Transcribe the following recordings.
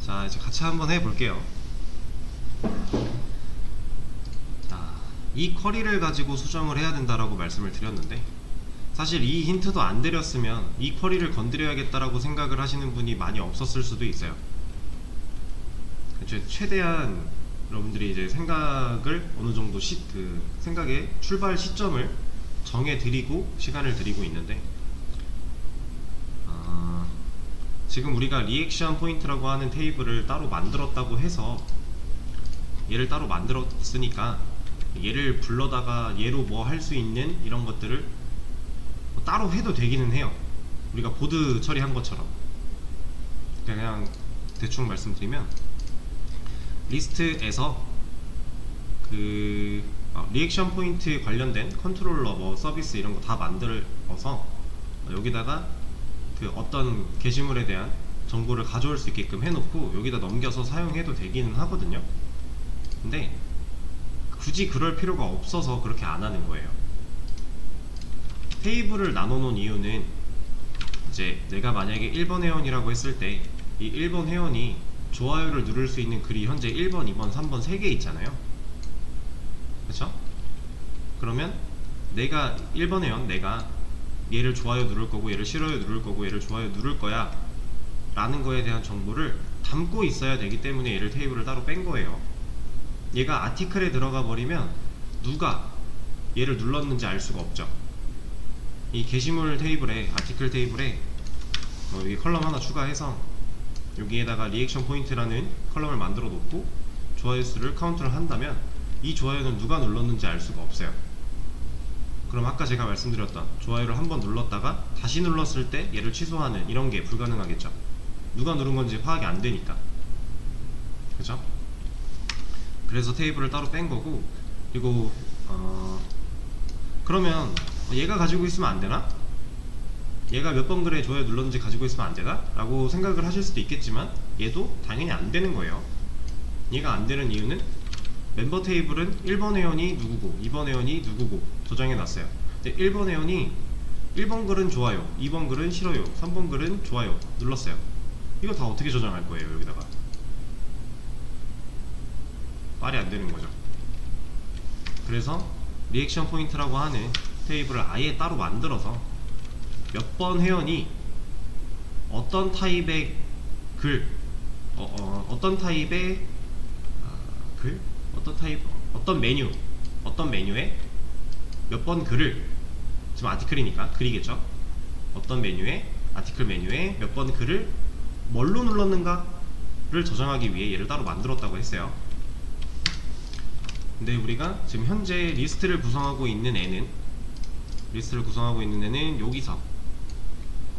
자, 이제 같이 한번 해볼게요. 자, 이 쿼리를 가지고 수정을 해야 된다라고 말씀을 드렸는데, 사실 이 힌트도 안 드렸으면 이 쿼리를 건드려야겠다라고 생각을 하시는 분이 많이 없었을 수도 있어요. 최대한 여러분들이 이제 생각을 어느 정도 생각의 출발 시점을 정해드리고 시간을 드리고 있는데, 지금 우리가 리액션 포인트라고 하는 테이블을 따로 만들었다고 해서 얘를 따로 만들었으니까 얘를 불러다가 얘로 뭐 할 수 있는 이런 것들을 뭐 따로 해도 되기는 해요. 우리가 보드 처리한 것처럼. 그냥 대충 말씀드리면, 리스트에서 리액션 포인트 관련된 컨트롤러, 뭐 서비스 이런 거 다 만들어서 여기다가 어떤 게시물에 대한 정보를 가져올 수 있게끔 해놓고 여기다 넘겨서 사용해도 되기는 하거든요. 근데 굳이 그럴 필요가 없어서 그렇게 안 하는 거예요. 테이블을 나눠 놓은 이유는, 이제 내가 만약에 1번 회원이라고 했을 때 이 1번 회원이 좋아요를 누를 수 있는 글이 현재 1번, 2번, 3번 3개 있잖아요. 그쵸? 그러면 내가 1번 회원, 내가 얘를 좋아요 누를 거고 얘를 싫어요 누를 거고 얘를 좋아요 누를 거야 라는 거에 대한 정보를 담고 있어야 되기 때문에 얘를 테이블을 따로 뺀 거예요. 얘가 아티클에 들어가 버리면 누가 얘를 눌렀는지 알 수가 없죠. 이 게시물 테이블에, 아티클 테이블에 여기 컬럼 하나 추가해서 여기에다가 리액션 포인트라는 컬럼을 만들어 놓고 좋아요 수를 카운트를 한다면 이 좋아요는 누가 눌렀는지 알 수가 없어요. 그럼 아까 제가 말씀드렸던 좋아요를 한번 눌렀다가 다시 눌렀을 때 얘를 취소하는 이런 게 불가능하겠죠. 누가 누른 건지 파악이 안 되니까. 그죠? 그래서 테이블을 따로 뺀 거고, 그리고 그러면 얘가 가지고 있으면 안 되나? 얘가 몇 번 글에 좋아요 눌렀는지 가지고 있으면 안 되나? 라고 생각을 하실 수도 있겠지만 얘도 당연히 안 되는 거예요. 얘가 안 되는 이유는 멤버 테이블은 1번 회원이 누구고 2번 회원이 누구고 저장해 놨어요. 근데 1번 회원이 1번 글은 좋아요, 2번 글은 싫어요, 3번 글은 좋아요 눌렀어요. 이거 다 어떻게 저장할 거예요? 여기다가 말이 안 되는 거죠. 그래서 리액션 포인트라고 하는 테이블을 아예 따로 만들어서 몇 번 회원이 어떤 타입의 글, 어떤 타입의 글, 어떤 메뉴, 어떤 메뉴에 몇 번 글을, 지금 아티클이니까 글이겠죠. 어떤 메뉴에, 아티클 메뉴에 몇 번 글을 뭘로 눌렀는가를 저장하기 위해 얘를 따로 만들었다고 했어요. 근데 우리가 지금 현재 리스트를 구성하고 있는 애는 여기서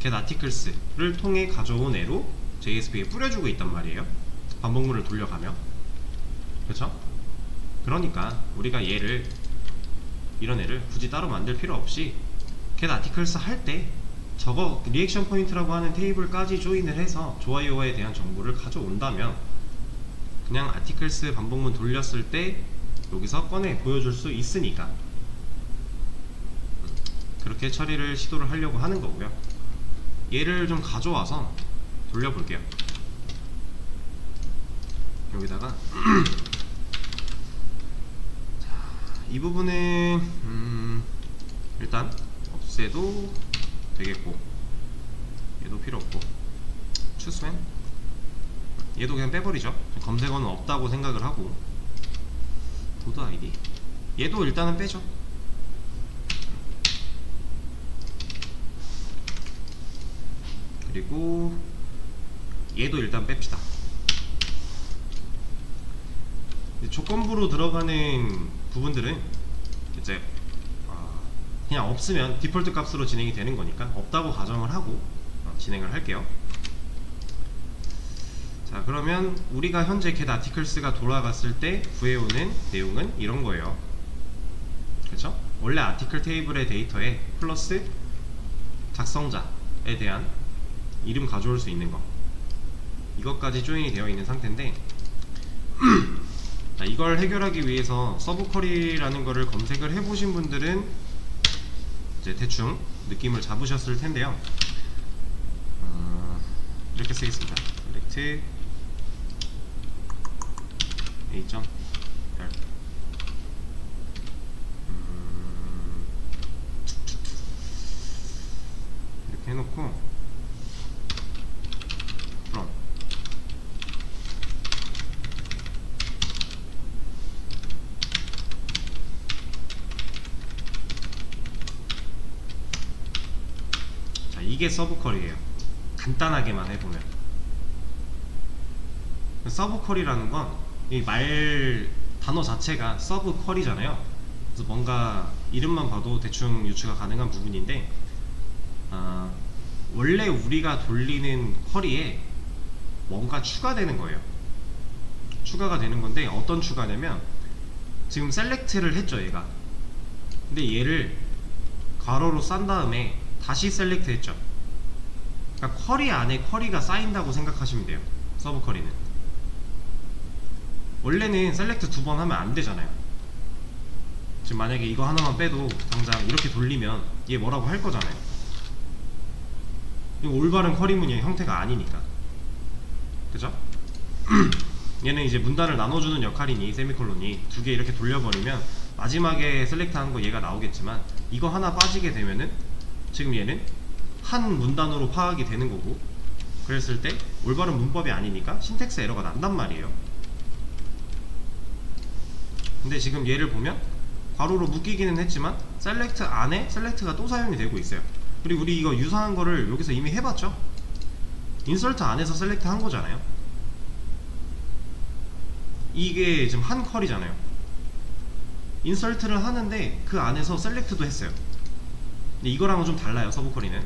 getArticles를 통해 가져온 애로 JSP에 뿌려주고 있단 말이에요. 반복문을 돌려가며. 그렇죠? 그러니까 우리가 이런 애를 굳이 따로 만들 필요 없이 getArticles 할 때 저거 리액션 포인트라고 하는 테이블까지 조인을 해서 좋아요에 대한 정보를 가져온다면 그냥 articles 반복문 돌렸을 때 여기서 꺼내 보여줄 수 있으니까 그렇게 처리를 시도를 하려고 하는 거고요. 얘를 좀 가져와서 돌려볼게요. 여기다가 자, 이 부분은 일단 없애도 되겠고, 얘도 필요 없고, choosman 얘도 그냥 빼버리죠. 검색어는 없다고 생각을 하고, 보드 아이디 얘도 일단은 빼죠. 그리고 얘도 일단 뺍시다. 조건부로 들어가는 부분들은 이제 그냥 없으면 디폴트 값으로 진행이 되는 거니까 없다고 가정을 하고 진행을 할게요. 자, 그러면 우리가 현재 getArticles가 돌아갔을 때 구해오는 내용은 이런 거예요. 그렇죠? 원래 아티클 테이블의 데이터에 플러스 작성자에 대한 이름 가져올 수 있는 거, 이것까지 조인이 되어 있는 상태인데 자, 이걸 해결하기 위해서 서브 쿼리라는 거를 검색을 해보신 분들은 이제 대충 느낌을 잡으셨을 텐데요. 이렇게 쓰겠습니다. select A.별 이렇게 해놓고 from 자, 이게 서브컬이에요. 간단하게만 해보면 서브컬이라는 건 이 말 단어 자체가 서브컬이잖아요. 그래서 뭔가 이름만 봐도 대충 유추가 가능한 부분인데, 원래 우리가 돌리는 쿼리에 뭔가 추가되는 거예요. 추가가 되는 건데, 어떤 추가냐면 지금 셀렉트를 했죠, 얘가. 근데 얘를 괄호로 싼 다음에 다시 셀렉트 했죠. 그러니까 쿼리 안에 쿼리가 쌓인다고 생각하시면 돼요. 서브 쿼리는 원래는 셀렉트 2번 하면 안 되잖아요. 지금 만약에 이거 하나만 빼도 당장 이렇게 돌리면 얘 뭐라고 할 거잖아요. 이거 올바른 쿼리문의 형태가 아니니까. 그죠? 얘는 이제 문단을 나눠주는 역할이니 세미콜론이 두 개 이렇게 돌려버리면 마지막에 셀렉트 하는 거 얘가 나오겠지만, 이거 하나 빠지게 되면은 지금 얘는 한 문단으로 파악이 되는 거고, 그랬을 때 올바른 문법이 아니니까 신텍스 에러가 난단 말이에요. 근데 지금 얘를 보면 괄호로 묶이기는 했지만 셀렉트 안에 셀렉트가 또 사용이 되고 있어요. 그리고 우리 이거 유사한 거를 여기서 이미 해봤죠. 인설트 안에서 셀렉트 한 거잖아요. 이게 지금 한 컬이잖아요. 인설트를 하는데 그 안에서 셀렉트도 했어요. 근데 이거랑은 좀 달라요, 서브 컬이는.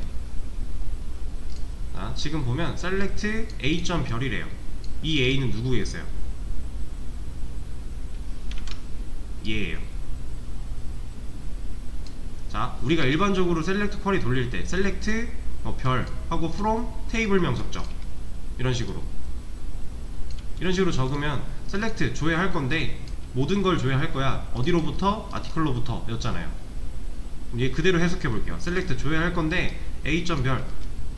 지금 보면 셀렉트 A.별이래요. 이 A는 누구겠어요? 얘예요. 자, 우리가 일반적으로 셀렉트 쿼리 돌릴 때 셀렉트 별 하고 from 테이블 명석적 이런 식으로 적으면 셀렉트 조회할 건데 모든 걸 조회할 거야. 어디로부터? 아티클로부터 였잖아요. 얘 그대로 해석해 볼게요. 셀렉트 조회할 건데 A.별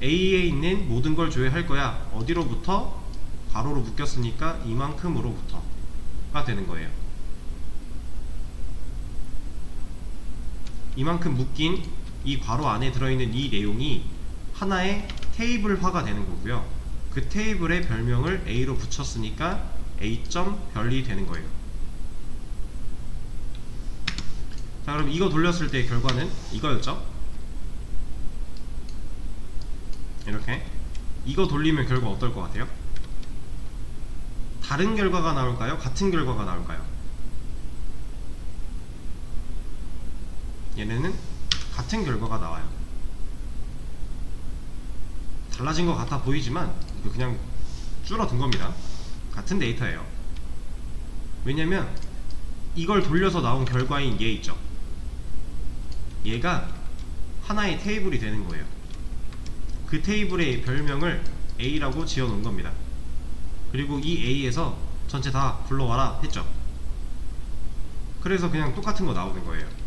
A에 있는 모든 걸 조회할 거야. 어디로부터? 괄호로 묶였으니까 이만큼으로부터가 되는 거예요. 이만큼 묶인 이 괄호 안에 들어있는 이 내용이 하나의 테이블화가 되는 거고요. 그 테이블의 별명을 A로 붙였으니까 A.별이 되는 거예요. 자, 그럼 이거 돌렸을 때 결과는 이거였죠? 이렇게 이거 돌리면 결과 어떨 것 같아요? 다른 결과가 나올까요? 같은 결과가 나올까요? 얘네는 같은 결과가 나와요. 달라진 것 같아 보이지만 이거 그냥 줄어든 겁니다. 같은 데이터예요. 왜냐면 이걸 돌려서 나온 결과인 얘 있죠? 얘가 하나의 테이블이 되는 거예요. 그 테이블의 별명을 A라고 지어 놓은 겁니다. 그리고 이 A에서 전체 다 불러와라 했죠. 그래서 그냥 똑같은 거 나오는 거예요.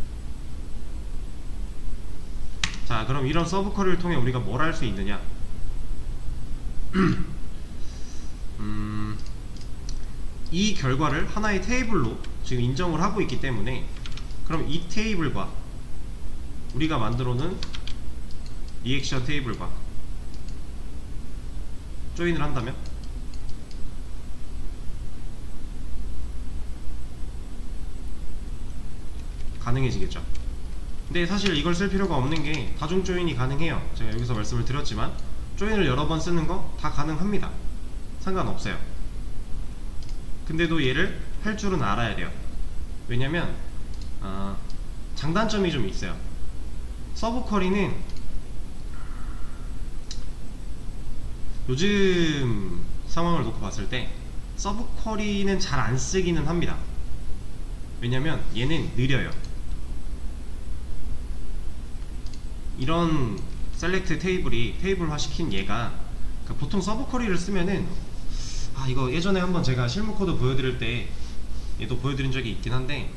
자, 그럼 이런 서브 쿼리를 통해 우리가 뭘 할 수 있느냐? 이 결과를 하나의 테이블로 지금 인정을 하고 있기 때문에, 그럼 이 테이블과 우리가 만들어 놓은 리액션 테이블과 조인을 한다면 가능해지겠죠. 근데 사실 이걸 쓸 필요가 없는 게 다중 조인이 가능해요. 제가 여기서 말씀을 드렸지만 조인을 여러 번 쓰는 거 다 가능합니다. 상관없어요. 근데도 얘를 할 줄은 알아야 돼요. 왜냐면 장단점이 좀 있어요. 서브 쿼리는 요즘 상황을 놓고 봤을 때 서브 쿼리는 잘 안 쓰기는 합니다. 왜냐면 얘는 느려요. 이런 셀렉트 테이블이 테이블화 시킨 얘가, 그러니까 보통 서브 쿼리를 쓰면은, 이거 예전에 한번 제가 실무 코드 보여드릴 때 얘도 보여드린 적이 있긴 한데,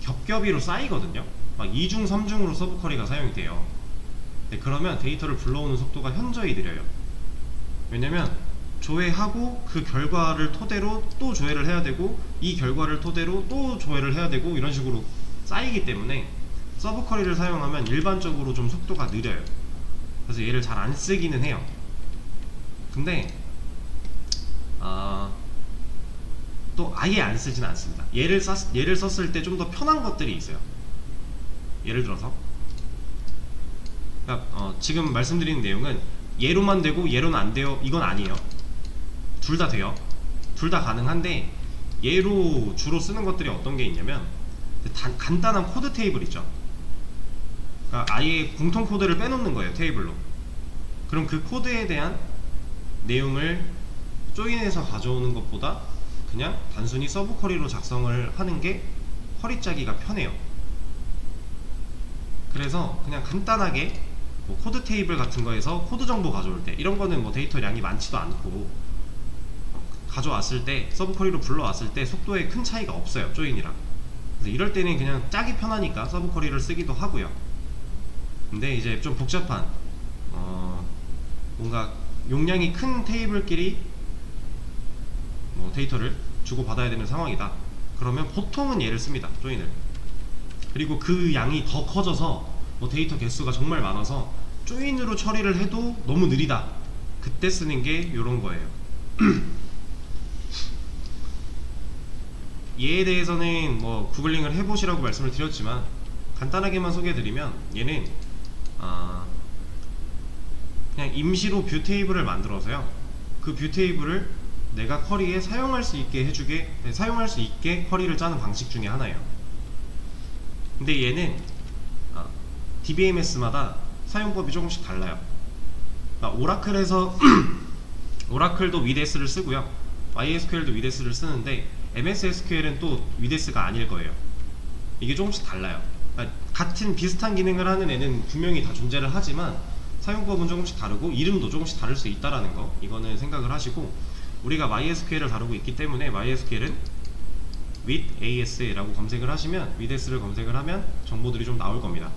겹겹이로 쌓이거든요. 막 2중 3중으로 서브 쿼리가 사용이 돼요. 그러면 데이터를 불러오는 속도가 현저히 느려요. 왜냐면 조회하고 그 결과를 토대로 또 조회를 해야 되고 이 결과를 토대로 또 조회를 해야 되고 이런 식으로 쌓이기 때문에 서브 쿼리를 사용하면 일반적으로 좀 속도가 느려요. 그래서 얘를 잘 안 쓰기는 해요. 근데 또 아예 안 쓰지는 않습니다. 얘를 썼을 때 좀 더 편한 것들이 있어요. 예를 들어서 그러니까 지금 말씀드리는 내용은 얘로만 되고 얘로는 안 돼요 이건 아니에요. 둘 다 돼요. 둘 다 가능한데 얘로 주로 쓰는 것들이 어떤 게 있냐면 간단한 코드 테이블 있죠. 그러니까 아예 공통 코드를 빼놓는 거예요, 테이블로. 그럼 그 코드에 대한 내용을 조인해서 가져오는 것보다 그냥 단순히 서브 쿼리로 작성을 하는 게 쿼리 짜기가 편해요. 그래서 그냥 간단하게 뭐 코드 테이블 같은 거에서 코드 정보 가져올 때 이런 거는 뭐 데이터량이 많지도 않고 가져왔을 때 서브 쿼리로 불러왔을 때 속도에 큰 차이가 없어요, 조인이랑. 그래서 이럴 때는 그냥 짜기 편하니까 서브 쿼리를 쓰기도 하고요. 근데 이제 좀 복잡한 뭔가 용량이 큰 테이블끼리 뭐 데이터를 주고받아야 되는 상황이다. 그러면 보통은 얘를 씁니다, 조인을. 그리고 그 양이 더 커져서 뭐 데이터 개수가 정말 많아서 조인으로 처리를 해도 너무 느리다. 그때 쓰는 게 요런 거예요. 얘에 대해서는 뭐 구글링을 해보시라고 말씀을 드렸지만 간단하게만 소개해드리면 얘는 그냥 임시로 뷰 테이블을 만들어서요, 그 뷰 테이블을 내가 쿼리에 사용할 수 있게 쿼리를 짜는 방식 중에 하나예요. 근데 얘는 DBMS마다 사용법이 조금씩 달라요. 오라클에서 오라클도 위데스를 쓰고요, MySQL도 위데스를 쓰는데 MS SQL은 또 위데스가 아닐 거예요. 이게 조금씩 달라요. 같은 비슷한 기능을 하는 애는 분명히 다 존재를 하지만 사용법은 조금씩 다르고 이름도 조금씩 다를 수 있다라는 거, 이거는 생각을 하시고, 우리가 MySQL을 다루고 있기 때문에 MySQL은 with AS라고 검색을 하시면, with S를 검색을 하면 정보들이 좀 나올 겁니다.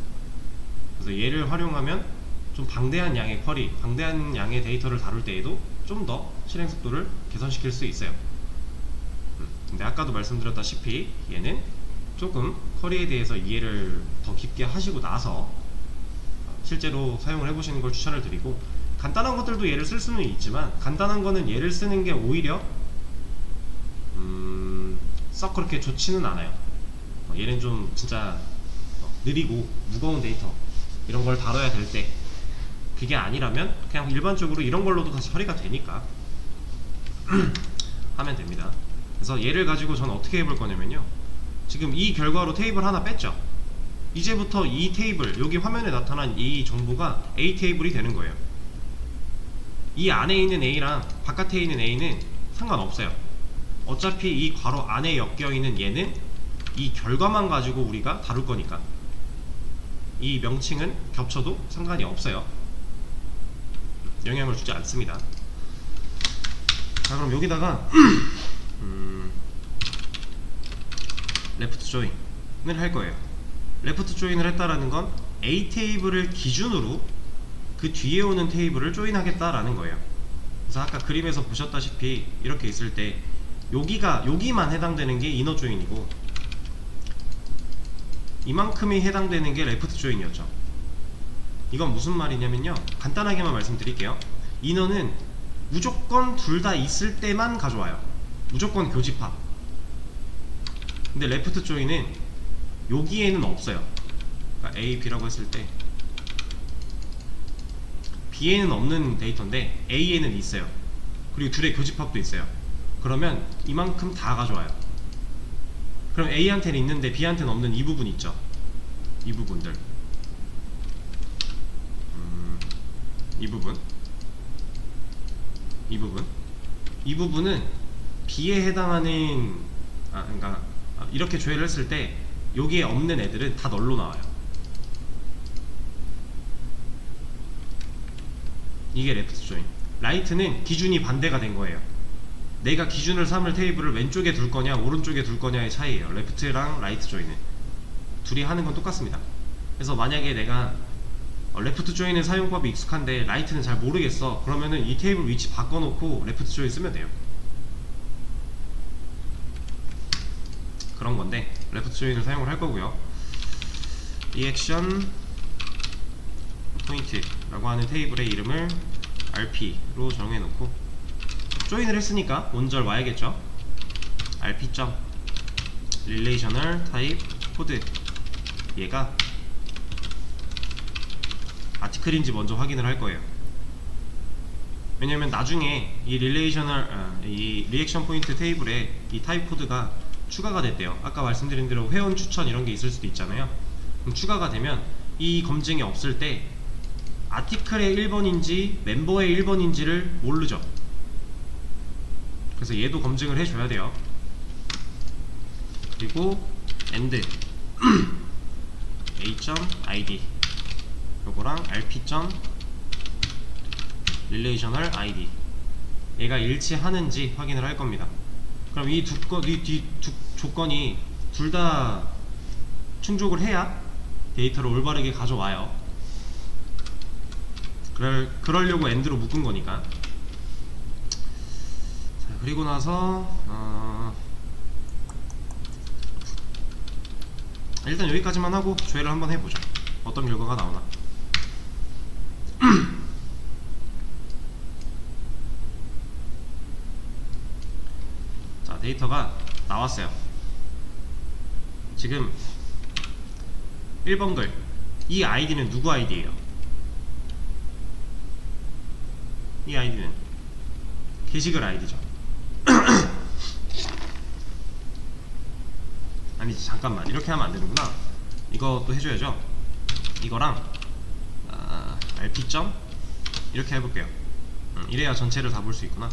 그래서 얘를 활용하면 좀 방대한 양의 쿼리, 방대한 양의 데이터를 다룰 때에도 좀 더 실행 속도를 개선시킬 수 있어요. 근데 아까도 말씀드렸다시피 얘는 조금 쿼리에 대해서 이해를 더 깊게 하시고 나서 실제로 사용을 해보시는 걸 추천을 드리고, 간단한 것들도 얘를 쓸 수는 있지만 간단한 거는 얘를 쓰는 게 오히려 썩 그렇게 좋지는 않아요. 얘는 좀 진짜 느리고 무거운 데이터 이런 걸 다뤄야 될 때, 그게 아니라면 그냥 일반적으로 이런 걸로도 다 처리가 되니까 하면 됩니다. 그래서 얘를 가지고 저는 어떻게 해볼 거냐면요, 지금 이 결과로 테이블 하나 뺐죠. 이제부터 이 테이블, 여기 화면에 나타난 이 정보가 A 테이블이 되는 거예요. 이 안에 있는 A랑 바깥에 있는 A는 상관없어요. 어차피 이 괄호 안에 엮여있는 얘는 이 결과만 가지고 우리가 다룰 거니까 이 명칭은 겹쳐도 상관이 없어요. 영향을 주지 않습니다. 자, 그럼 여기다가 레프트 조인을 할 거예요. 레프트 조인을 했다라는 건 A 테이블을 기준으로 그 뒤에 오는 테이블을 조인하겠다라는 거예요. 그래서 아까 그림에서 보셨다시피 이렇게 있을 때 여기만 해당되는 게 이너 조인이고 이만큼이 해당되는 게 레프트 조인이었죠. 이건 무슨 말이냐면요, 간단하게만 말씀드릴게요. 이너는 무조건 둘 다 있을 때만 가져와요. 무조건 교집합. 근데 레프트 조인은 여기에는 없어요. 그러니까 A, B라고 했을 때 B에는 없는 데이터인데 A에는 있어요. 그리고 둘의 교집합도 있어요. 그러면 이만큼 다 가져와요. 그럼 A한테는 있는데 B한테는 없는 이 부분 있죠. 이 부분들, 이 부분은 B에 해당하는 그러니까 이렇게 조회를 했을 때 여기에 없는 애들은 다 널로 나와요. 이게 레프트 조인. 라이트는 기준이 반대가 된 거예요. 내가 기준을 삼을 테이블을 왼쪽에 둘 거냐 오른쪽에 둘 거냐의 차이예요. 레프트랑 라이트 조인은 둘이 하는 건 똑같습니다. 그래서 만약에 내가 레프트 조인은 사용법이 익숙한데 라이트는 잘 모르겠어. 그러면은 이 테이블 위치 바꿔놓고 레프트 조인 쓰면 돼요. 그런 건데 레프트 조인을 사용을 할 거고요. 리액션 포인트라고 하는 테이블의 이름을 rp로 정해놓고 조인을 했으니까 온절 와야겠죠. rp. relational type 코드, 얘가 아티클인지 먼저 확인을 할 거예요. 왜냐면 나중에 이 이 리액션 포인트 테이블에 이 타입 코드가 추가가 됐대요. 아까 말씀드린 대로 회원 추천 이런 게 있을 수도 있잖아요. 그럼 추가가 되면 이 검증이 없을 때 아티클의 1번인지 멤버의 1번인지를 모르죠. 그래서 얘도 검증을 해줘야 돼요. 그리고 and a.id 요거랑 rp.relational id 얘가 일치하는지 확인을 할 겁니다. 그럼 이 두 조건이 둘 다 충족을 해야 데이터를 올바르게 가져와요. 그러려고 AND로 묶은 거니까. 자, 그리고 나서 일단 여기까지만 하고 조회를 한번 해보죠. 어떤 결과가 나오나. 자, 데이터가 나왔어요. 지금 1번 글, 이 아이디는 누구 아이디예요? 이 아이디는 게시글 아이디죠. 아니지, 잠깐만, 이렇게 하면 안되는구나. 이것도 해줘야죠. 이거랑 rp. 이렇게 해볼게요. 이래야 전체를 다 볼 수 있구나.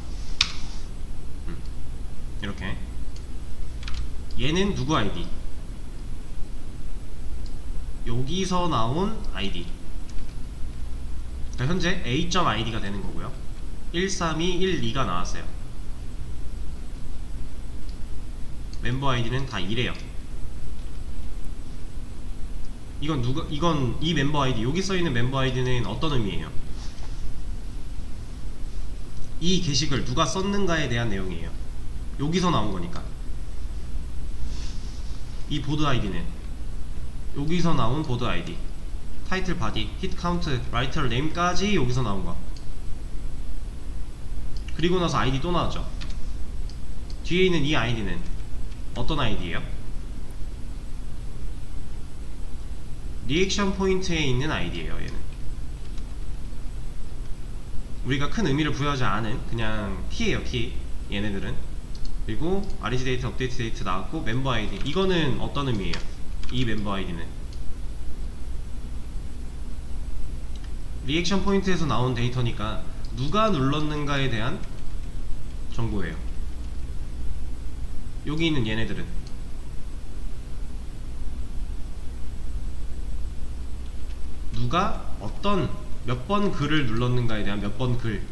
이렇게 얘는 누구 아이디? 여기서 나온 아이디. 그러니까 현재 a.id가 되는 거고요. 13212가 나왔어요. 멤버 아이디는 다 이래요. 이건 이 멤버 아이디, 여기 써있는 멤버 아이디는 어떤 의미예요? 이 게시글 누가 썼는가에 대한 내용이에요. 여기서 나온 거니까. 이 보드 아이디는 여기서 나온 보드 아이디, 타이틀 바디, 히트 카운트, 라이터 네임까지 여기서 나온 거. 그리고 나서 아이디 또 나왔죠. 뒤에 있는 이 아이디는 어떤 아이디예요? 리액션 포인트에 있는 아이디예요. 얘는 우리가 큰 의미를 부여하지 않은 그냥 키예요, 키. 얘네들은. 그리고 REG 데이트, 업데이트 데이트 나왔고, 멤버 아이디, 이거는 어떤 의미예요? 이 멤버 아이디는 리액션 포인트에서 나온 데이터니까 누가 눌렀는가에 대한 정보예요. 여기 있는 얘네들은 누가 몇 번 글을 눌렀는가에 대한 몇 번 글.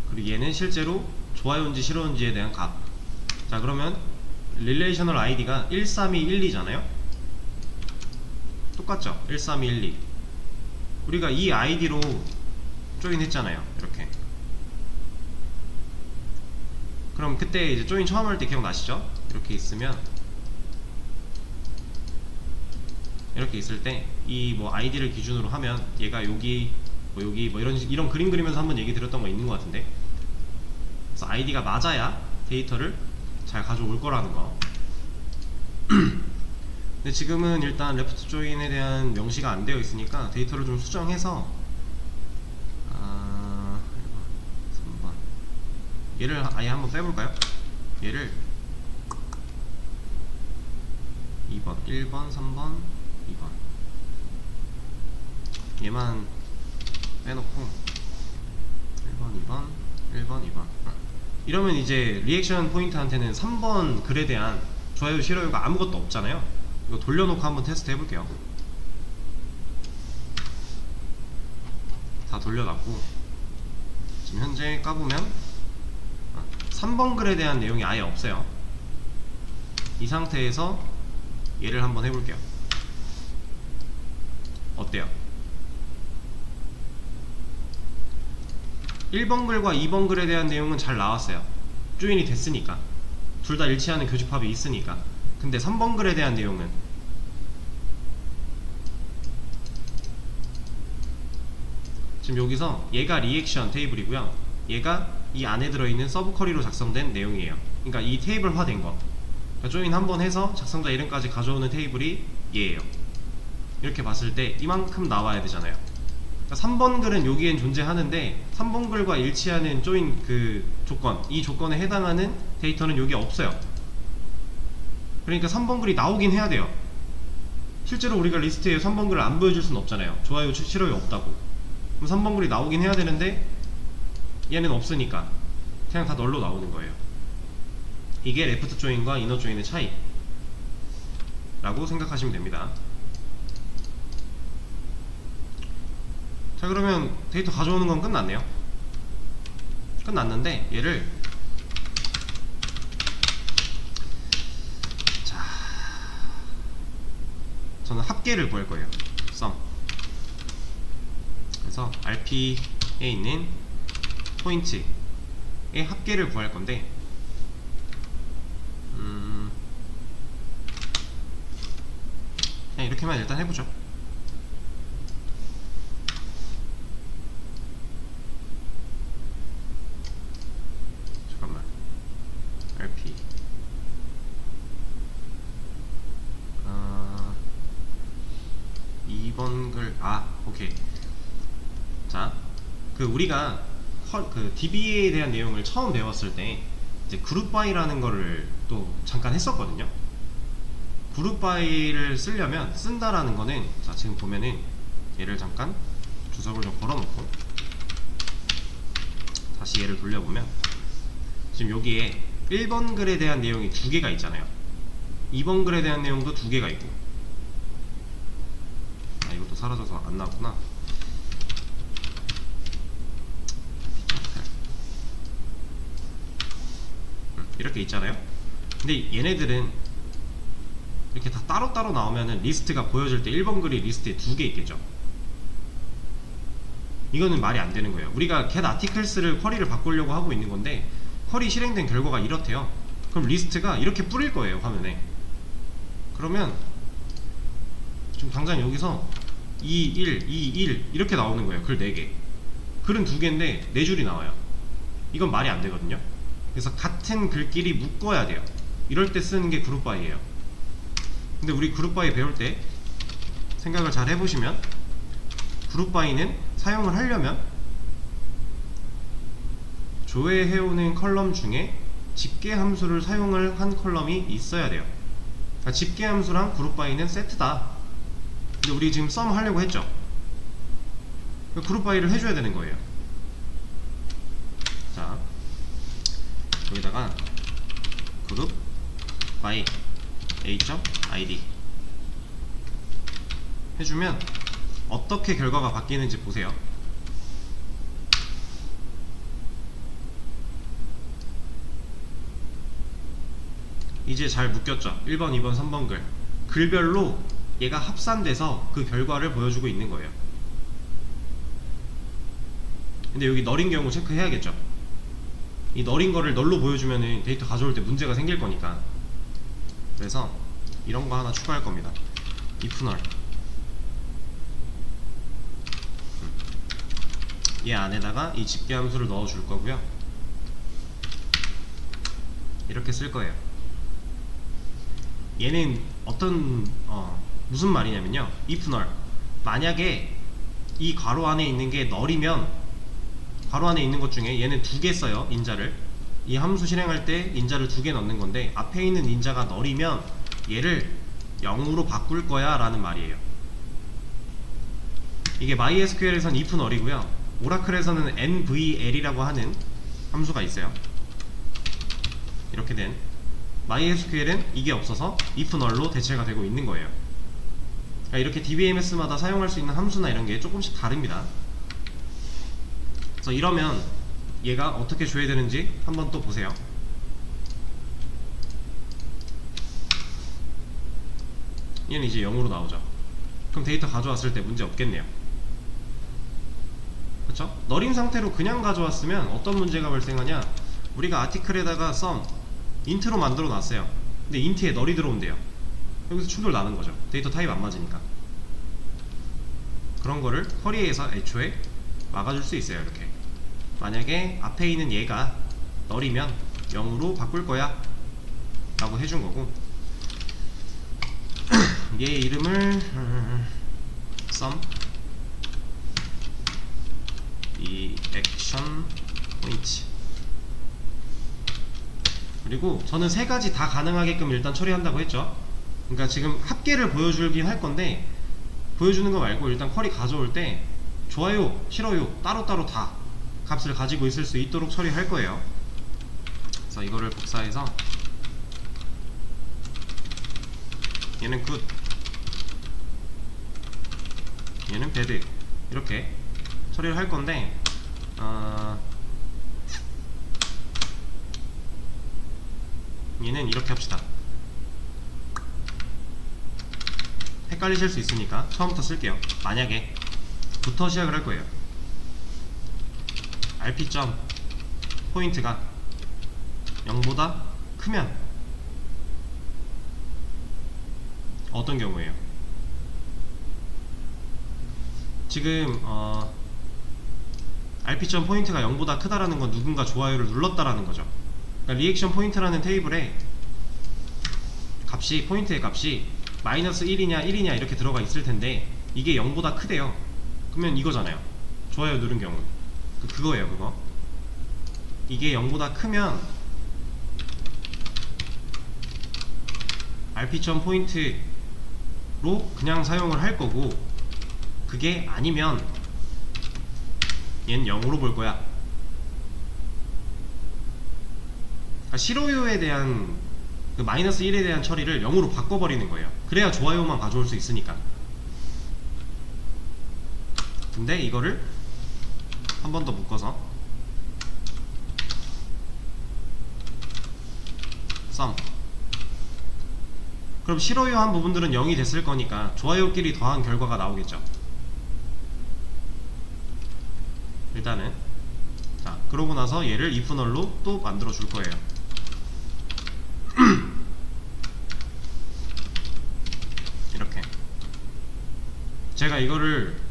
그리고 얘는 실제로 좋아요인지 싫어요인지에 대한 값. 자, 그러면 relational id가 13212잖아요 똑같죠? 13212. 우리가 이 아이디로 조인 했잖아요. 이렇게. 그럼 그때 이제 조인 처음 할 때 기억나시죠? 이렇게 있으면, 이렇게 있을 때 이 뭐 아이디를 기준으로 하면 얘가 여기 뭐 이런 그림 그리면서 한번 얘기 드렸던 거 있는 것 같은데, 그래서 아이디가 맞아야 데이터를 잘 가져올 거라는 거. 근데 지금은 일단 레프트 조인에 대한 명시가 안 되어 있으니까 데이터를 좀 수정해서 3번 얘를 아예 한번 빼볼까요? 얘를 2번, 1번, 3번, 2번 얘만 빼놓고 1번, 2번, 1번, 2번 이러면 이제 리액션 포인트한테는 3번 글에 대한 좋아요, 싫어요가 아무것도 없잖아요. 이거 돌려놓고 한번 테스트 해볼게요. 다 돌려놨고 지금 현재 까보면 3번 글에 대한 내용이 아예 없어요. 이 상태에서 얘를 한번 해볼게요. 어때요? 1번 글과 2번 글에 대한 내용은 잘 나왔어요. 조인이 됐으니까. 둘 다 일치하는 교집합이 있으니까. 근데 3번 글에 대한 내용은 지금 여기서 얘가 리액션 테이블이고요, 얘가 이 안에 들어있는 서브 쿼리로 작성된 내용이에요. 그러니까 이 테이블화된 거, 그러니까 조인 한번 해서 작성자 이름까지 가져오는 테이블이 얘예요. 이렇게 봤을 때 이만큼 나와야 되잖아요. 그러니까 3번 글은 여기엔 존재하는데 3번 글과 일치하는 조인 그 조건, 이 조건에 해당하는 데이터는 여기 없어요. 그러니까 3번 글이 나오긴 해야 돼요. 실제로 우리가 리스트에 3번 글을 안 보여줄 수는 없잖아요. 좋아요, 싫어요 없다고. 그럼 3번 글이 나오긴 해야 되는데 얘는 없으니까 그냥 다 널로 나오는 거예요. 이게 레프트 조인과 이너 조인의 차이 라고 생각하시면 됩니다. 자, 그러면 데이터 가져오는 건 끝났네요. 끝났는데 얘를 자, 저는 합계를 구할 거예요. sum. 그래서 RP에 있는 포인트의 합계를 구할 건데, 그냥 이렇게만 일단 해보죠. 잠깐만. RP 2번 글, 오케이. 자, 우리가 그 DBA에 대한 내용을 처음 배웠을 때 이제 그룹 바이라는 거를 또 잠깐 했었거든요. 그룹 바이를 쓰려면, 쓴다라는 거는, 자, 지금 보면은 얘를 잠깐 주석을 좀 걸어놓고 다시 얘를 돌려보면 지금 여기에 1번 글에 대한 내용이 2개가 있잖아요. 2번 글에 대한 내용도 2개가 있고, 이것도 사라져서 안 나왔구나. 이렇게 있잖아요. 근데 얘네들은 이렇게 다 따로따로 나오면은 리스트가 보여질 때 1번 글이 리스트에 2개 있겠죠. 이거는 말이 안 되는 거예요. 우리가 get articles를 쿼리를 바꾸려고 하고 있는 건데 쿼리 실행된 결과가 이렇대요. 그럼 리스트가 이렇게 뿌릴 거예요, 화면에. 그러면 지금 당장 여기서 2, 1, 2, 1 이렇게 나오는 거예요. 글 4개. 글은 2개인데 4줄이 나와요. 이건 말이 안 되거든요. 그래서 같은 글끼리 묶어야 돼요. 이럴 때 쓰는 게 그룹 바이예요. 근데 우리 그룹 바이 배울 때 생각을 잘 해보시면, 그룹 바이는 사용을 하려면 조회해오는 컬럼 중에 집계 함수를 사용을 한 컬럼이 있어야 돼요. 그러니까 집계 함수랑 그룹 바이는 세트다. 근데 우리 지금 썸 하려고 했죠. 그룹 바이를 해줘야 되는 거예요. 자, 여기다가 그룹 바이 a.id 해주면 어떻게 결과가 바뀌는지 보세요. 이제 잘 묶였죠. 1번, 2번, 3번 글, 글별로 얘가 합산돼서 그 결과를 보여주고 있는 거예요. 근데 여기 널인 경우 체크해야겠죠. 이 널인 거를 널로 보여주면 데이터 가져올 때 문제가 생길 거니까. 그래서 이런 거 하나 추가할 겁니다. if null. 얘 안에다가 이 집계 함수를 넣어 줄 거고요. 이렇게 쓸 거예요. 얘는 무슨 말이냐면요, if null, 만약에 이 괄호 안에 있는 게 널이면, 괄호 안에 있는 것 중에 얘는 2개 써요, 인자를. 이 함수 실행할 때 인자를 2개 넣는 건데 앞에 있는 인자가 널이면 얘를 0으로 바꿀 거야 라는 말이에요. 이게 MySQL에선 if null이고요, 오라클에서는 nvl이라고 하는 함수가 있어요. 이렇게 된 MySQL은 이게 없어서 if null로 대체가 되고 있는 거예요. 그러니까 이렇게 DBMS마다 사용할 수 있는 함수나 이런 게 조금씩 다릅니다. 그래서 이러면 얘가 어떻게 줘야 되는지 한번 또 보세요. 얘는 이제 0으로 나오죠. 그럼 데이터 가져왔을 때 문제 없겠네요. 그쵸? 너린 상태로 그냥 가져왔으면 어떤 문제가 발생하냐, 우리가 아티클에다가 sum int로 만들어 놨어요. 근데 int에 널이 들어온대요. 여기서 충돌 나는 거죠. 데이터 타입 안 맞으니까. 그런 거를 쿼리에서 애초에 막아줄 수 있어요. 이렇게 만약에 앞에 있는 얘가 널이면 0으로 바꿀 거야 라고 해준 거고, 얘 이름을 sum 이 액션 포인트, 그리고 저는 세 가지 다 가능하게끔 일단 처리한다고 했죠. 그러니까 지금 합계를 보여주긴 할 건데, 보여주는 거 말고 일단 쿼리 가져올 때 좋아요, 싫어요 따로따로 다 값을 가지고 있을 수 있도록 처리할 거예요. 그래서 이거를 복사해서 얘는 굿, 얘는 배드, 이렇게 처리를 할 건데, 얘는 이렇게 합시다. 헷갈리실 수 있으니까 처음부터 쓸게요. 만약에 부터 시작을 할 거예요. rp 점 포인트가 0보다 크면 어떤 경우예요? 지금 rp 점 포인트가 0보다 크다라는 건 누군가 좋아요를 눌렀다라는 거죠. 그러니까 리액션 포인트라는 테이블에 값이, 포인트의 값이 마이너스 1이냐 1이냐 이렇게 들어가 있을 텐데, 이게 0보다 크대요. 그러면 이거잖아요. 좋아요 누른 경우 그거예요. 그거 이게 0보다 크면 rp 점 포인트로 그냥 사용을 할 거고, 그게 아니면 얘는 0으로 볼 거야. 그러니까 싫어요에 대한 그 마이너스 1에 대한 처리를 0으로 바꿔버리는 거예요. 그래야 좋아요만 가져올 수 있으니까. 근데 이거를 한 번 더 묶어서 sum, 그럼 싫어요 한 부분들은 0이 됐을 거니까 좋아요끼리 더한 결과가 나오겠죠. 일단은 자, 그러고 나서 얘를 if null로 또 만들어 줄 거예요. 이렇게 제가 이거를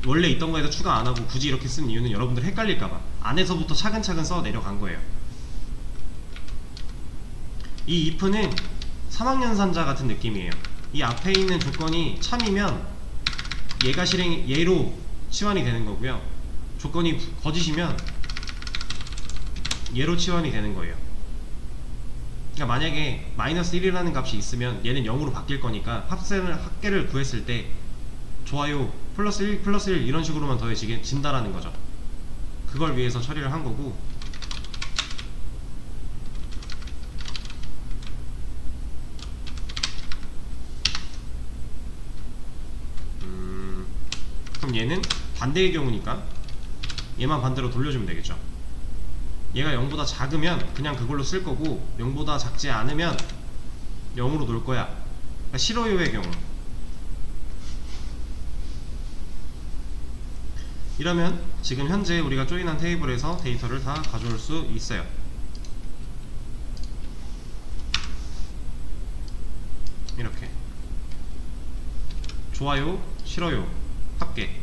원래 있던 거에다 추가 안 하고 굳이 이렇게 쓴 이유는 여러분들 헷갈릴까봐 안에서부터 차근차근 써 내려간 거예요. 이 if는 3학년산자 같은 느낌이에요. 이 앞에 있는 조건이 참이면 얘가 얘로 치환이 되는 거고요. 조건이 거짓이면 얘로 치환이 되는 거예요. 그러니까 만약에 마이너스 1이라는 값이 있으면 얘는 0으로 바뀔 거니까 합계를 구했을 때 좋아요 플러스 1 플러스 1 이런 식으로만 더해진다라는 거죠. 그걸 위해서 처리를 한 거고, 그럼 얘는 반대의 경우니까 얘만 반대로 돌려주면 되겠죠. 얘가 0보다 작으면 그냥 그걸로 쓸 거고, 0보다 작지 않으면 0으로 놓을 거야. 그러니까 싫어요의 경우. 이러면 지금 현재 우리가 조인한 테이블에서 데이터를 다 가져올 수 있어요. 이렇게 좋아요, 싫어요, 합계,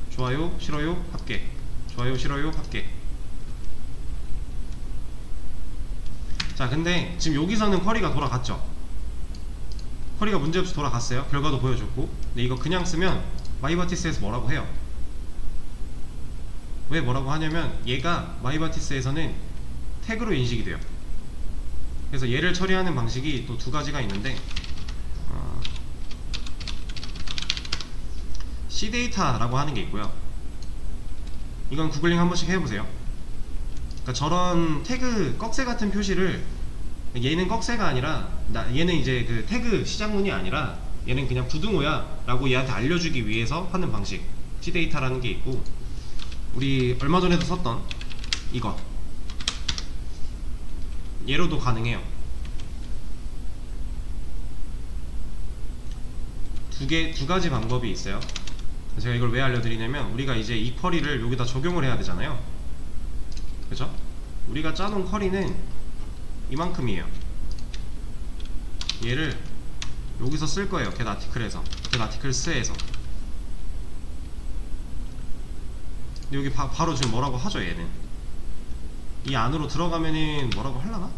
좋아요, 싫어요, 합계, 좋아요, 싫어요, 합계. 자, 근데 지금 여기서는 쿼리가 돌아갔죠. 쿼리가 문제없이 돌아갔어요. 결과도 보여줬고. 근데 이거 그냥 쓰면 마이바티스에서 뭐라고 해요? 왜 뭐라고 하냐면 얘가 마이바티스에서는 태그로 인식이 돼요. 그래서 얘를 처리하는 방식이 또 두 가지가 있는데, cdata라고 하는 게 있고요. 이건 구글링 한 번씩 해보세요. 그러니까 저런 태그 꺽쇠 같은 표시를, 얘는 꺽쇠가 아니라 얘는 이제 그 태그 시작문이 아니라 얘는 그냥 부등호야 라고 얘한테 알려주기 위해서 하는 방식, cdata라는 게 있고, 우리 얼마 전에도 썼던 이거 얘로도 가능해요. 두 가지 방법이 있어요. 제가 이걸 왜 알려드리냐면, 우리가 이제 이 쿼리를 여기다 적용을 해야 되잖아요. 그죠? 우리가 짜놓은 쿼리는 이만큼이에요. 얘를 여기서 쓸 거예요. get article에서, get articles에서. 근데 여기 바로 지금 뭐라고 하죠. 얘는 이 안으로 들어가면은 뭐라고 하려나?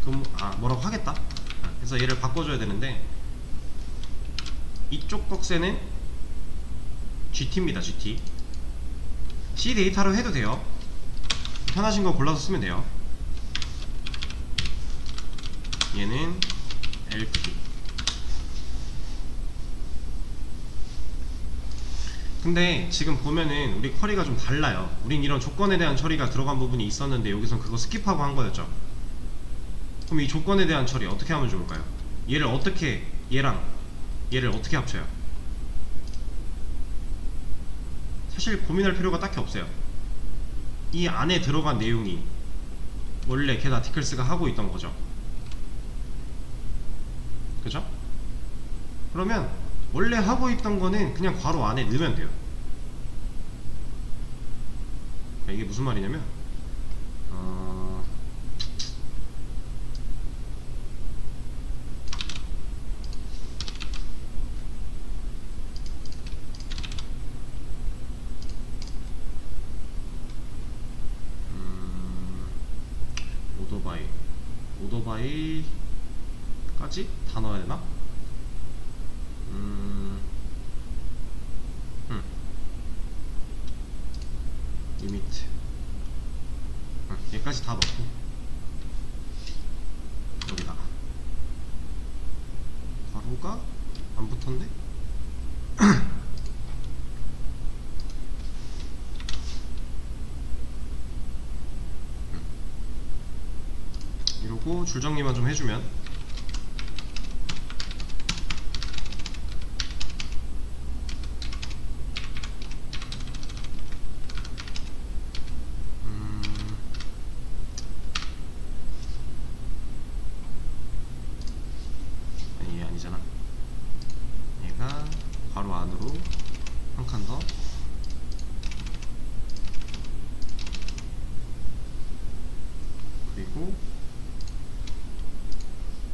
그럼 뭐라고 하겠다. 그래서 얘를 바꿔줘야 되는데, 이쪽 꺽쇠는 GT입니다. GT. C 데이터로 해도 돼요. 편하신 거 골라서 쓰면 돼요. 얘는 LP. 근데 지금 보면은 우리 쿼리가 좀 달라요. 우린 이런 조건에 대한 처리가 들어간 부분이 있었는데 여기선 그거 스킵하고 한 거였죠. 그럼 이 조건에 대한 처리 어떻게 하면 좋을까요? 얘를 어떻게, 얘랑 얘를 어떻게 합쳐요? 사실 고민할 필요가 딱히 없어요. 이 안에 들어간 내용이 원래 get articles가 하고 있던 거죠. 그죠? 그러면 원래 하고 있던 거는 그냥 괄호 안에 넣으면 돼요. 이게 무슨 말이냐면, 오토바이까지 다 넣어야 되나? 리미트. 얘까지 다 넣고 여기다가 가로가 안 붙었네? 이러고 줄정리만 좀 해주면, 아니 얘 아니잖아. 얘가 바로 안으로 한 칸 더. 그리고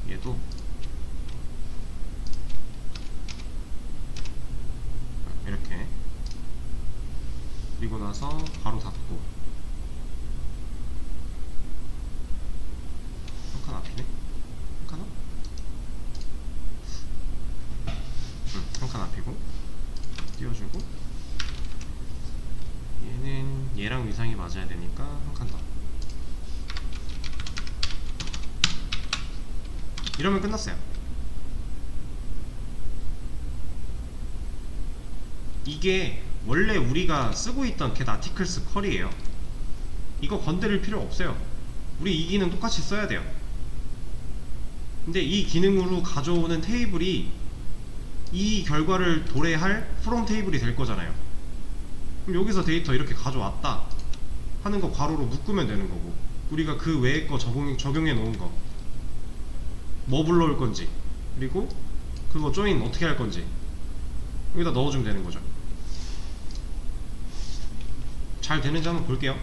얘도 이렇게. 그리고 나서 바로 닫고. 한 칸 앞이네? 한 칸 앞? 한 칸 앞이고 띄워주고, 얘는 얘랑 위상이 맞아야 되니까 한 칸 더. 이러면 끝났어요. 이게 원래 우리가 쓰고 있던 get articles 쿼리예요. 이거 건드릴 필요 없어요. 우리 이 기능 똑같이 써야 돼요. 근데 이 기능으로 가져오는 테이블이 이 결과를 도래할 from 테이블이 될 거잖아요. 그럼 여기서 데이터 이렇게 가져왔다 하는 거 괄호로 묶으면 되는 거고, 우리가 그 외의 거 적용해 놓은 거 뭐 불러올 건지, 그리고 그거 조인 어떻게 할 건지 여기다 넣어주면 되는 거죠. 잘 되는지 한번 볼게요.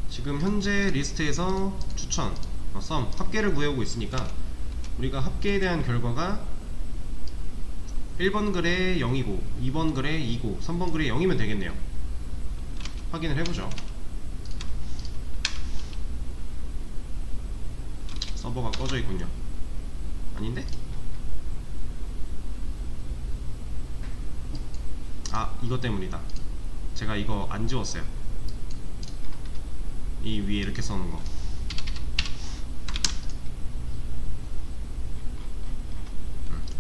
지금 현재 리스트에서 추천, sum, 합계를 구해오고 있으니까 우리가 합계에 대한 결과가 1번 글에 0이고 2번 글에 2고 3번 글에 0이면 되겠네요. 확인을 해보죠. 서버가 꺼져 있군요. 아닌데? 이것 때문이다. 제가 이거 안 지웠어요. 이 위에 이렇게 써놓은 거.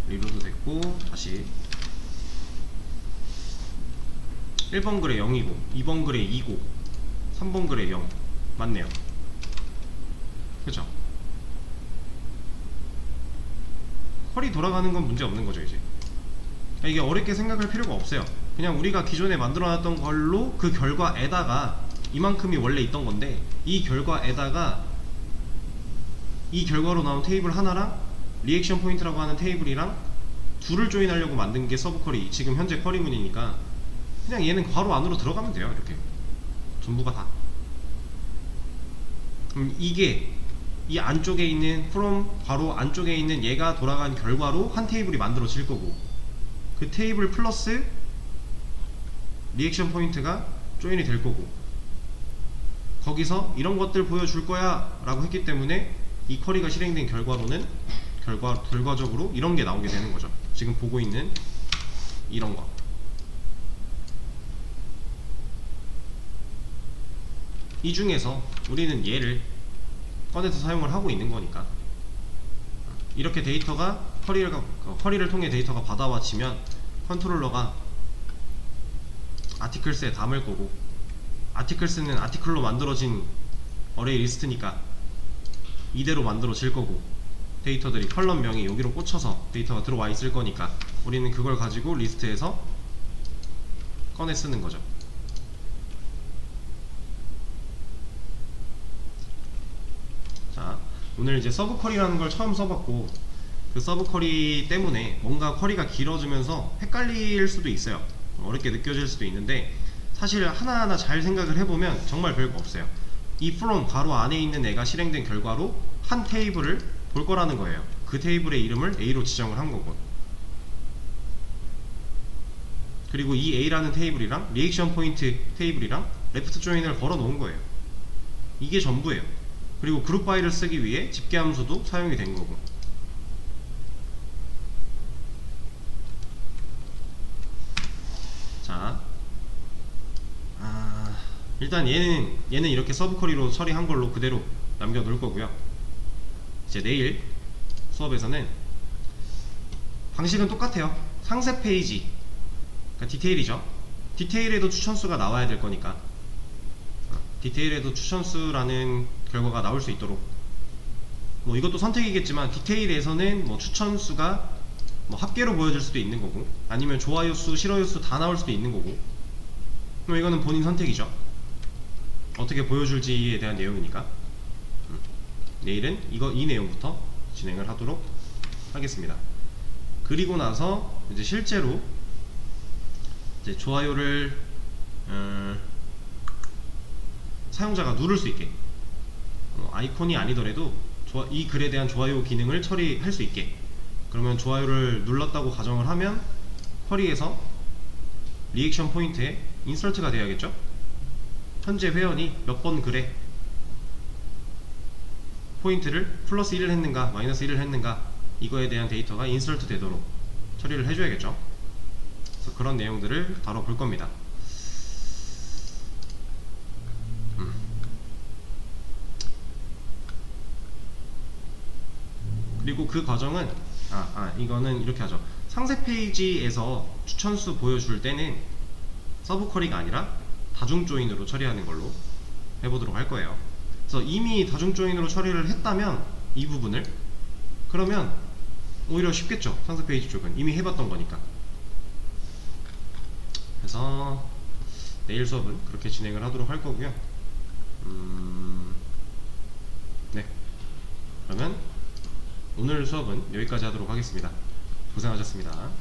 리로드 됐고, 다시 1번 글에 0이고 2번 글에 2고 3번 글에 0 맞네요. 그쵸? 쿼리 돌아가는 건 문제 없는 거죠. 이제 이게 어렵게 생각할 필요가 없어요. 그냥 우리가 기존에 만들어놨던 걸로 그 결과에다가 이만큼이 원래 있던 건데, 이 결과에다가 이 결과로 나온 테이블 하나랑 리액션 포인트라고 하는 테이블이랑 둘을 조인하려고 만든 게 서브 쿼리, 지금 현재 쿼리문이니까 그냥 얘는 괄호 안으로 들어가면 돼요. 이렇게 전부가 다. 그럼 이게 이 안쪽에 있는 from 괄호 안쪽에 있는 얘가 돌아간 결과로 한 테이블이 만들어질 거고, 그 테이블 플러스 리액션 포인트가 조인이 될 거고, 거기서 이런 것들 보여줄 거야 라고 했기 때문에 이 쿼리가 실행된 결과로는 결과적으로 이런 게 나오게 되는 거죠. 지금 보고 있는 이런 거. 이 중에서 우리는 얘를 꺼내서 사용을 하고 있는 거니까, 이렇게 데이터가 쿼리를 통해 데이터가 받아와지면 컨트롤러가 아티클스에 담을 거고, 아티클스는 아티클로 만들어진 어레이 리스트니까 이대로 만들어질 거고, 데이터들이 컬럼명이 여기로 꽂혀서 데이터가 들어와 있을 거니까 우리는 그걸 가지고 리스트에서 꺼내 쓰는 거죠. 자, 오늘 이제 서브 쿼리라는 걸 처음 써봤고, 그 서브 쿼리 때문에 뭔가 쿼리가 길어지면서 헷갈릴 수도 있어요. 어렵게 느껴질 수도 있는데, 사실 하나하나 잘 생각을 해보면 정말 별거 없어요. 이 from 괄호 안에 있는 애가 실행된 결과로 한 테이블을 볼 거라는 거예요. 그 테이블의 이름을 A로 지정을 한 거고, 그리고 이 A라는 테이블이랑 리액션 포인트 테이블이랑 레프트 조인을 걸어 놓은 거예요. 이게 전부예요. 그리고 그룹 바이를 쓰기 위해 집계 함수도 사용이 된 거고. 자, 일단 얘는 이렇게 서브 쿼리로 처리한 걸로 그대로 남겨 놓을 거고요. 이제 내일 수업에서는 방식은 똑같아요. 상세 페이지, 그러니까 디테일이죠. 디테일에도 추천수가 나와야 될 거니까, 디테일에도 추천수라는 결과가 나올 수 있도록, 뭐 이것도 선택이겠지만 디테일에서는 뭐 추천수가 뭐 합계로 보여질 수도 있는 거고, 아니면 좋아요 수, 싫어요 수 다 나올 수도 있는 거고, 그럼 이거는 본인 선택이죠. 어떻게 보여줄지에 대한 내용이니까. 내일은 이 내용부터 진행을 하도록 하겠습니다. 그리고 나서 이제 실제로 이제 좋아요를 사용자가 누를 수 있게, 아이콘이 아니더라도 이 글에 대한 좋아요 기능을 처리할 수 있게, 그러면 좋아요를 눌렀다고 가정을 하면 쿼리에서 리액션 포인트에 인설트가 돼야겠죠. 현재 회원이 몇 번 글에 포인트를 플러스 1을 했는가 마이너스 1을 했는가, 이거에 대한 데이터가 인설트 되도록 처리를 해줘야겠죠. 그래서 그런 내용들을 다뤄볼 겁니다. 그리고 그 과정은 이거는 이렇게 하죠. 상세 페이지에서 추천수 보여줄 때는 서브 쿼리가 아니라 다중 조인으로 처리하는 걸로 해보도록 할 거예요. 그래서 이미 다중 조인으로 처리를 했다면 이 부분을, 그러면 오히려 쉽겠죠. 상세 페이지 쪽은 이미 해봤던 거니까. 그래서 내일 수업은 그렇게 진행을 하도록 할 거고요. 네, 그러면 오늘 수업은 여기까지 하도록 하겠습니다. 고생하셨습니다.